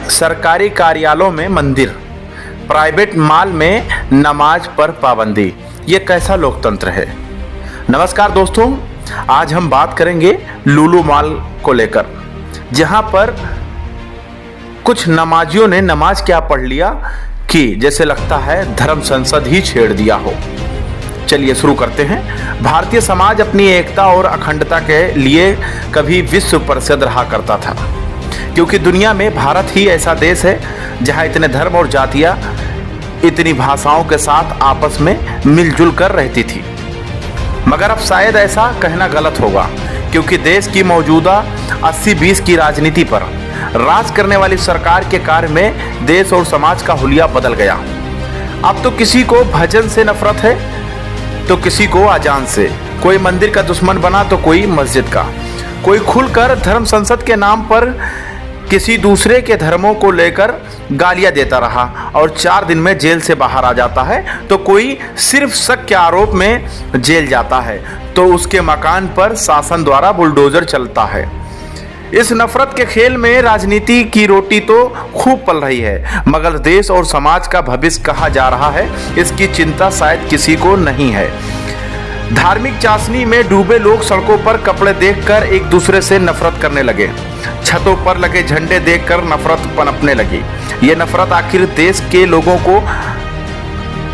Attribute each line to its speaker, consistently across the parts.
Speaker 1: सरकारी कार्यालयों में मंदिर, प्राइवेट मॉल में नमाज पर पाबंदी, ये कैसा लोकतंत्र है। नमस्कार दोस्तों, आज हम बात करेंगे लुलु मॉल को लेकर, जहां पर कुछ नमाजियों ने नमाज क्या पढ़ लिया कि जैसे लगता है धर्म संसद ही छेड़ दिया हो। चलिए शुरू करते हैं। भारतीय समाज अपनी एकता और अखंडता के लिए कभी विश्व प्रसिद्ध रहा करता था, क्योंकि दुनिया में भारत ही ऐसा देश है जहां इतने धर्म और जातियां इतनी भाषाओं के साथ आपस में मिलजुल कर रहती थी। मगर अब शायद ऐसा कहना गलत होगा, क्योंकि देश की मौजूदा 80-20 की राजनीति पर राज करने वाली सरकार के कार्य में देश और समाज का हुलिया बदल गया। अब तो किसी को भजन से नफरत है तो किसी को अजान से, कोई मंदिर का दुश्मन बना तो कोई मस्जिद का, कोई खुलकर धर्म संसद के नाम पर किसी दूसरे के धर्मों को लेकर गालियां देता रहा और 4 दिन में जेल से बाहर आ जाता है, तो कोई सिर्फ शक के आरोप में जेल जाता है, तो उसके मकान पर शासन द्वारा बुलडोजर चलता है। इस नफरत के खेल में राजनीति की रोटी तो खूब पल रही है, मगर देश और समाज का भविष्य कहाँ जा रहा है, इसकी चिंता शायद किसी को नहीं है। धार्मिक चाशनी में डूबे लोग सड़कों पर कपड़े देखकर एक दूसरे से नफरत करने लगे, छतों पर लगे झंडे देखकर नफरत पनपने लगी। ये नफरत आखिर देश के लोगों को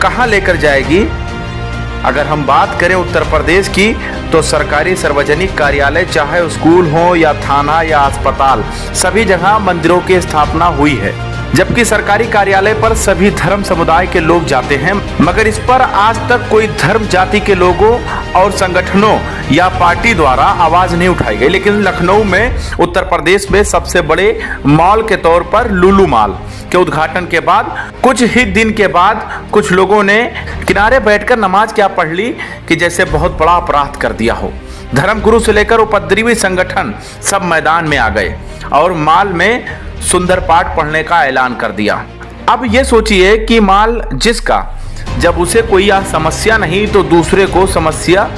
Speaker 1: कहां लेकर जाएगी। अगर हम बात करें उत्तर प्रदेश की, तो सरकारी सार्वजनिक कार्यालय, चाहे स्कूल हो या थाना या अस्पताल, सभी जगह मंदिरों की स्थापना हुई है, जबकि सरकारी कार्यालय पर सभी धर्म समुदाय के लोग जाते हैं, मगर इस पर आज तक कोई धर्म जाति के लोगों और संगठनों या पार्टी द्वारा आवाज नहीं उठाई गई। लेकिन लखनऊ में, उत्तर प्रदेश में सबसे बड़े मॉल के तौर पर लुलु मॉल के उद्घाटन के बाद कुछ ही दिन के बाद कुछ लोगों ने किनारे बैठकर नमाज क्या पढ़ ली कि जैसे बहुत बड़ा अपराध कर दिया हो। धर्मगुरु से लेकर उपद्रवी संगठन सब मैदान में आ गए और मॉल में सुंदर पाठ पढ़ने का ऐलान कर दिया। अब ये सोचिए कि मॉल जिसका जब उसे कोई समस्या नहीं तो दूसरे को समस्या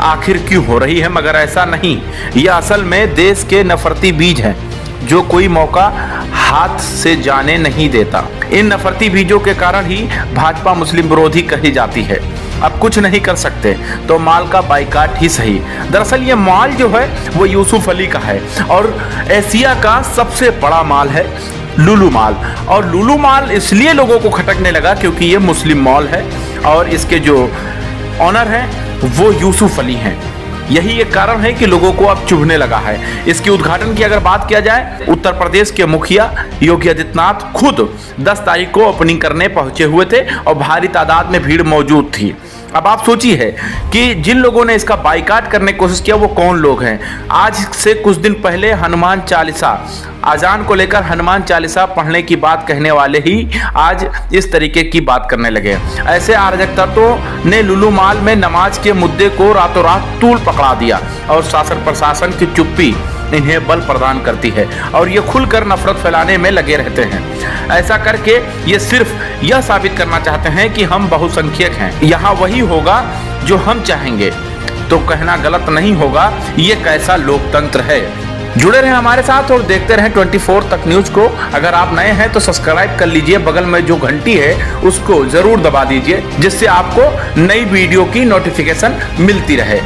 Speaker 1: आखिर क्यों हो रही है। मगर ऐसा नहीं, यह असल में देश के नफरती बीज हैं जो कोई मौका हाथ से जाने नहीं देता। इन नफरती बीजों के कारण ही भाजपा मुस्लिम विरोधी कही जाती है। अब कुछ नहीं कर सकते तो मॉल का बाइकाट ही सही। दरअसल ये मॉल जो है वो यूसुफ अली का है और एशिया का सबसे बड़ा मॉल है लुलु मॉल। और लुलु मॉल इसलिए लोगों को खटकने लगा क्योंकि ये मुस्लिम मॉल है और इसके जो ऑनर हैं वो यूसुफ अली हैं। यही एक कारण है कि लोगों को अब चुभने लगा है। इसके उद्घाटन की अगर बात किया जाए, उत्तर प्रदेश के मुखिया योगी आदित्यनाथ खुद 10 तारीख को ओपनिंग करने पहुंचे हुए थे और भारी तादाद में भीड़ मौजूद थी। अब आप सोचिए है कि जिन लोगों ने इसका बाइकाट करने की कोशिश किया वो कौन लोग हैं। आज से कुछ दिन पहले हनुमान चालीसा, अजान को लेकर हनुमान चालीसा पढ़ने की बात कहने वाले ही आज इस तरीके की बात करने लगे। ऐसे अराजक तत्वों ने लुलु मॉल में नमाज के मुद्दे को रातों रात तूल पकड़ा दिया और शासन प्रशासन की चुप्पी इन्हें बल प्रदान करती है और ये खुलकर नफरत फैलाने में लगे रहते हैं। ऐसा करके ये सिर्फ यह साबित करना चाहते हैं कि हम बहुसंख्यक हैं, यहाँ वही होगा जो हम चाहेंगे। तो कहना गलत नहीं होगा, ये कैसा लोकतंत्र है। जुड़े रहें हमारे साथ और देखते रहें 24 तक न्यूज को। अगर आप नए हैं तो सब्सक्राइब कर लीजिए, बगल में जो घंटी है उसको जरूर दबा दीजिए, जिससे आपको नई वीडियो की नोटिफिकेशन मिलती रहे।